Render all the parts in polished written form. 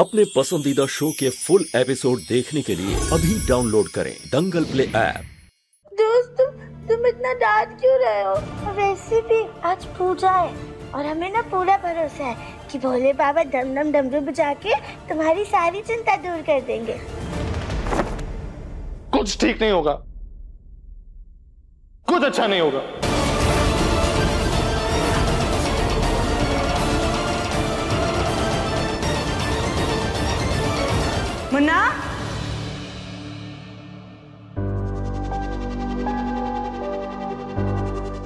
अपने पसंदीदा शो के फुल एपिसोड देखने के लिए अभी डाउनलोड करें दंगल प्ले ऐप। दोस्त तुम इतना डांट क्यों रहे हो? वैसे भी आज पूजा है और हमें ना पूरा भरोसा है कि भोले बाबा डम डम डमरू बजा के तुम्हारी सारी चिंता दूर कर देंगे। कुछ ठीक नहीं होगा, कुछ अच्छा नहीं होगा। मुन्ना,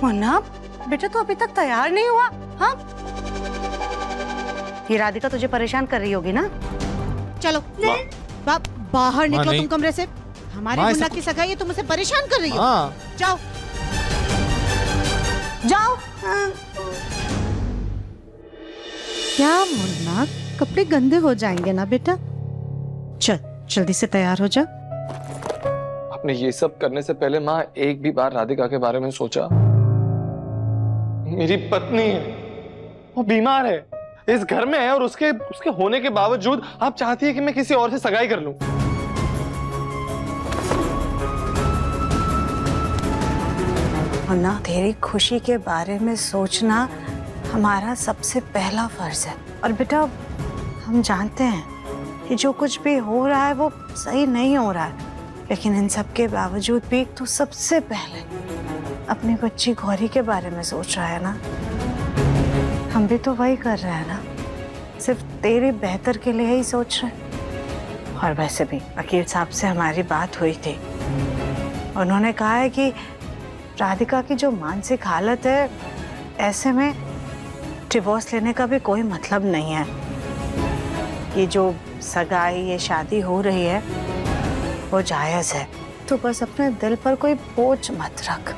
मुन्ना बेटा तू अभी तक तैयार नहीं हुआ? हाँ, ये राधिका तुझे परेशान कर रही होगी ना? चलो बाहर निकलो तुम कमरे से। हमारे मुन्ना की सगाई है, तुम उसे परेशान कर रही हो। जाओ जाओ। क्या मुन्ना, कपड़े गंदे हो जाएंगे ना बेटा। चल जल्दी से तैयार हो जा। आपने ये सब करने से पहले माँ एक भी बार राधिका के बारे में सोचा? मेरी पत्नी है, वो बीमार है, इस घर में है और उसके होने के बावजूद आप चाहती है कि मैं किसी और से सगाई कर लूं। मुन्ना, तेरी खुशी के बारे में सोचना हमारा सबसे पहला फर्ज है। और बेटा हम जानते हैं कि जो कुछ भी हो रहा है वो सही नहीं हो रहा है, लेकिन इन सब के बावजूद भी तू सबसे पहले अपनी बच्ची गौरी के बारे में सोच रहा है ना। हम भी तो वही कर रहे हैं ना, सिर्फ तेरे बेहतर के लिए ही सोच रहे। और वैसे भी वकील साहब से हमारी बात हुई थी, उन्होंने कहा है कि राधिका की जो मानसिक हालत है, ऐसे में डिवोर्स लेने का भी कोई मतलब नहीं है। ये जो सगाई, ये शादी हो रही है वो जायज है। तो बस अपने दिल पर कोई बोझ मत रख।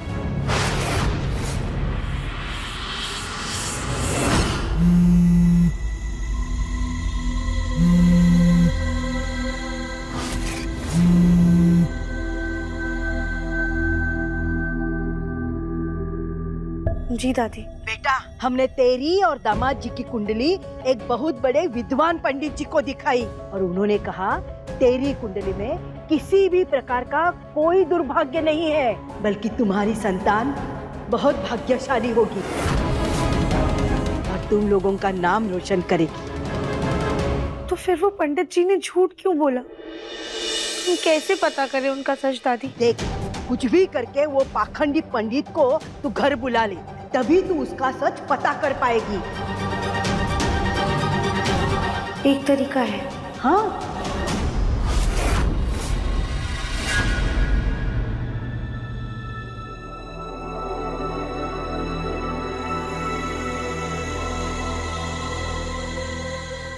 जी दादी। बेटा, हमने तेरी और दामाद जी की कुंडली एक बहुत बड़े विद्वान पंडित जी को दिखाई और उन्होंने कहा तेरी कुंडली में किसी भी प्रकार का कोई दुर्भाग्य नहीं है, बल्कि तुम्हारी संतान बहुत भाग्यशाली होगी और तुम लोगों का नाम रोशन करेगी। तो फिर वो पंडित जी ने झूठ क्यों बोला? हम कैसे पता करें उनका सच दादी? देख, कुछ भी करके वो पाखंडी पंडित को तू घर बुला ले, तभी तू उसका सच पता कर पाएगी। एक तरीका है। हाँ,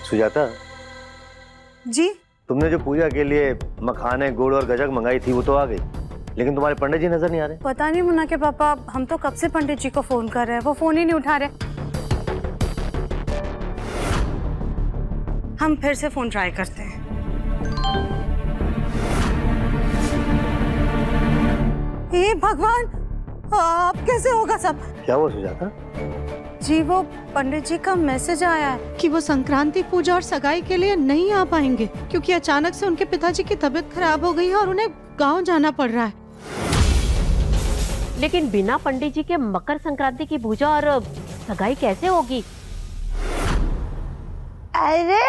सुजाता जी, तुमने जो पूजा के लिए मखाने, गुड़ और गजक मंगाई थी वो तो आ गई, लेकिन तुम्हारे पंडित जी नजर नहीं आ रहे। पता नहीं मुन्ना के पापा, हम तो कब से पंडित जी को फोन कर रहे हैं, वो फोन ही नहीं उठा रहे। हम फिर से फोन ट्राई करते हैं। हे भगवान, अब कैसे होगा सब? क्या हुआ सुजाता? जी, वो पंडित जी का मैसेज आया है कि वो संक्रांति पूजा और सगाई के लिए नहीं आ पाएंगे, क्योंकि अचानक से उनके पिताजी की तबीयत खराब हो गई है और उन्हें गांव जाना पड़ रहा है। लेकिन बिना पंडित जी के मकर संक्रांति की पूजा और सगाई कैसे होगी? अरे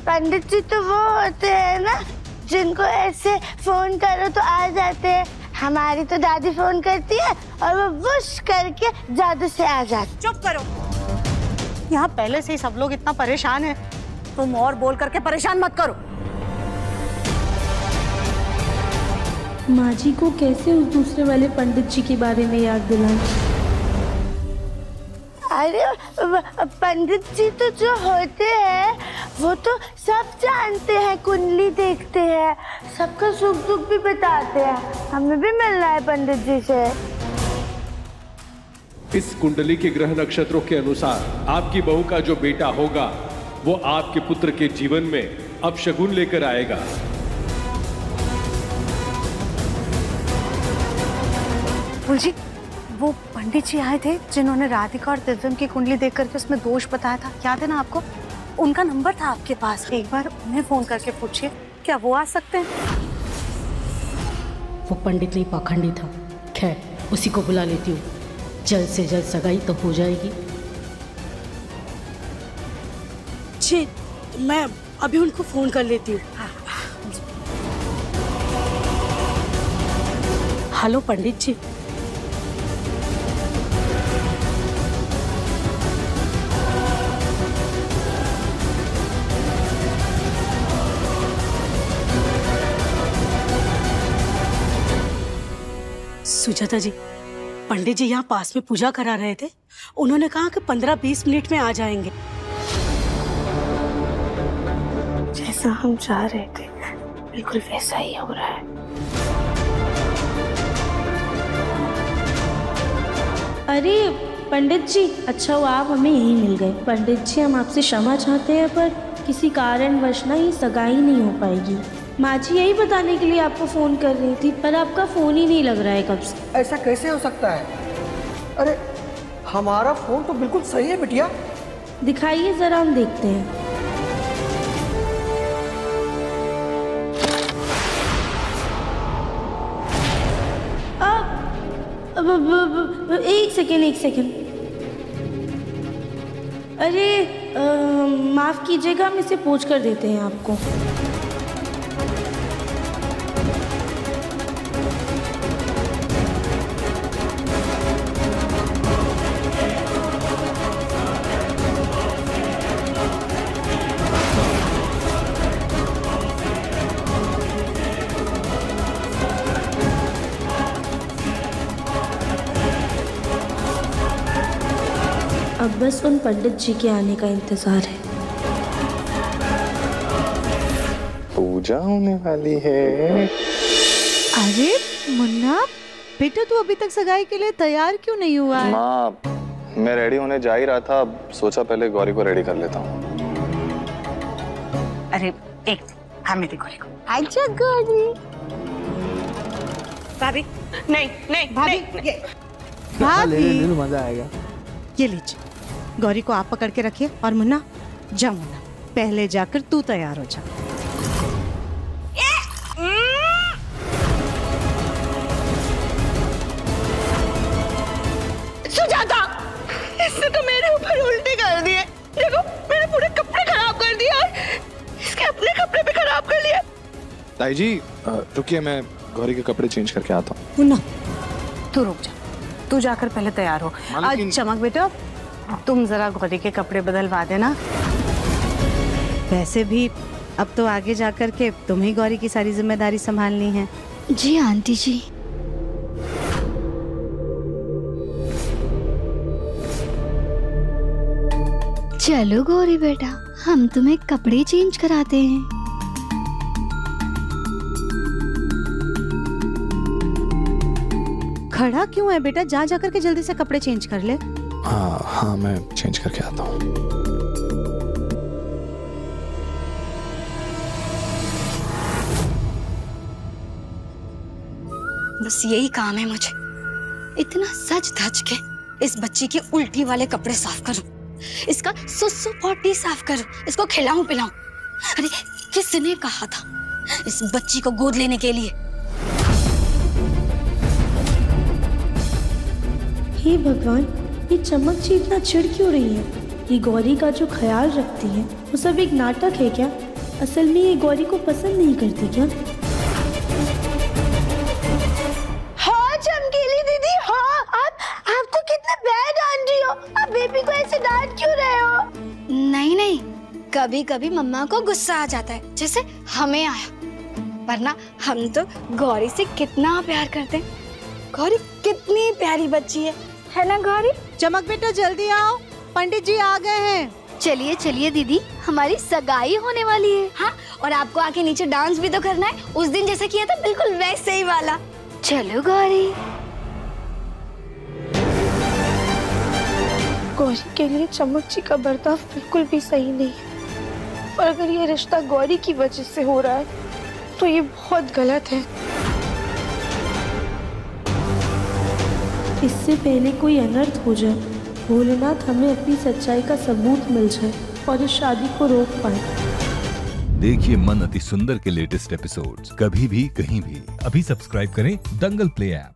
पंडित जी तो वो होते हैं ना जिनको ऐसे फोन करो तो आ जाते हैं। हमारी तो दादी फोन करती है और वो वुश करके जादू से आ जाती। चुप करो, यहाँ पहले से ही सब लोग इतना परेशान हैं, तुम और बोल करके परेशान मत करो। माँ जी को कैसे उस दूसरे वाले पंडित जी के बारे में याद दिलाएं? अरे पंडित जी तो जो होते हैं वो तो सब जानते हैं, कुंडली देखते हैं, सबका सुख दुख भी बताते हैं। हमें भी मिलना है पंडित जी से। इस कुंडली के ग्रह नक्षत्रों के अनुसार आपकी बहू का जो बेटा होगा वो आपके पुत्र के जीवन में अपशगुन लेकर आएगा। जी, वो पंडित जी आए थे जिन्होंने राधिका और दिव्यम की कुंडली देख करके उसमें दोष बताया था, याद है ना आपको? उनका नंबर था आपके पास, एक बार उन्हें फोन करके पूछिए, क्या वो आ सकते हैं? वो पंडित नहीं पाखंडी था। खैर, उसी को बुला लेती हूँ, जल्द से जल्द सगाई तो हो जाएगी। जी, मैं अभी उनको फोन कर लेती हूँ। हेलो पंडित जी। सुजाता जी, पंडित जी यहाँ पास में पूजा करा रहे थे। उन्होंने कहा कि 15-20 मिनट में आ जाएंगे। जैसा हम चाह रहे थे बिल्कुल वैसा ही हो रहा है। अरे पंडित जी, अच्छा हुआ आप हमें यहीं मिल गए। पंडित जी, हम आपसे क्षमा चाहते हैं, पर किसी कारणवश ना ये सगाई नहीं हो पाएगी। माँ जी यही बताने के लिए आपको फ़ोन कर रही थी, पर आपका फ़ोन ही नहीं लग रहा है कब से। ऐसा कैसे हो सकता है? अरे हमारा फ़ोन तो बिल्कुल सही है बिटिया। दिखाइए ज़रा, हम देखते हैं। एक सेकेंड। अरे माफ़ कीजिएगा, हम इसे पोंछ कर देते हैं आपको। अब बस उन पंडित जी के आने का इंतजार है। पूजा होने वाली है। अरे मुन्ना बेटा, तू अभी तक सगाई के लिए तैयार क्यों नहीं हुआ है? माँ, मैं रेडी होने जा ही रहा था, अब सोचा पहले गौरी को रेडी कर लेता हूँ। अरे एक हमें दे गौरी को। अच्छा गौरी। भाभी नहीं भाभी, भाभी मजा आएगा। ये लीजिए, गौरी को आप पकड़ के रखिए और मुन्ना जा, मुन्ना पहले जाकर तू तैयार हो जा। सुजाता, इसने तो मेरे ऊपर उल्टी कर दिए। देखो, मेरे पूरे कपड़े खराब कर दिए और इसके अपने कपड़े भी खराब कर लिए। ताई जी रुकिए, मैं गौरी के कपड़े चेंज करके आता हूँ। मुन्ना तू रुक जा, तू जाकर पहले तैयार हो। आज चमक बेटा, तुम जरा गौरी के कपड़े बदलवा देना। वैसे भी अब तो आगे जाकर के तुम ही गौरी की सारी जिम्मेदारी संभालनी है। जी आंटी जी। चलो गौरी बेटा, हम तुम्हें कपड़े चेंज कराते हैं। खड़ा क्यों है बेटा, जा जाकर के जल्दी से कपड़े चेंज कर ले। हाँ मैं चेंज करके आता हूँ। बस यही काम है मुझे, इतना सज धज के इस बच्ची के उल्टी वाले कपड़े साफ करूं, इसका सुसु पॉटी साफ करूं, इसको खिलाऊं पिलाऊं। अरे किसने कहा था इस बच्ची को गोद लेने के लिए? हे भगवान, ये चमक जी इतना चिढ़ क्यों रही है? ये गौरी का जो ख्याल रखती है वो सब एक नाटक है क्या? असल में ये गौरी को पसंद नहीं करती क्या? हाँ चमकीली दीदी, हाँ आप तो कितने बैड आंटी हो। आप बेबी को ऐसे डांट क्यों रहे हो? नहीं, कभी कभी मम्मा को गुस्सा आ जाता है, जैसे हमें आया, वरना हम तो गौरी से कितना प्यार करते हैं। गौरी कितनी प्यारी बच्ची है ना गौरी? चमक बेटा जल्दी आओ, पंडित जी आ गए हैं। चलिए चलिए दीदी, हमारी सगाई होने वाली है। हाँ, और आपको आके नीचे डांस भी तो करना है, उस दिन जैसा किया था बिल्कुल वैसे ही वाला। चलो गौरी। गौरी के लिए चमक जी का बर्ताव बिल्कुल भी सही नहीं है, और अगर ये रिश्ता गौरी की वजह से हो रहा है तो ये बहुत गलत है। इससे पहले कोई अनर्थ हो जाए, भोलेनाथ हमें अपनी सच्चाई का सबूत मिल जाए। और इस शादी को रोक पाए। देखिए मन अति सुंदर के लेटेस्ट एपिसोड्स कभी भी कहीं भी। अभी सब्सक्राइब करें दंगल प्ले ऐप।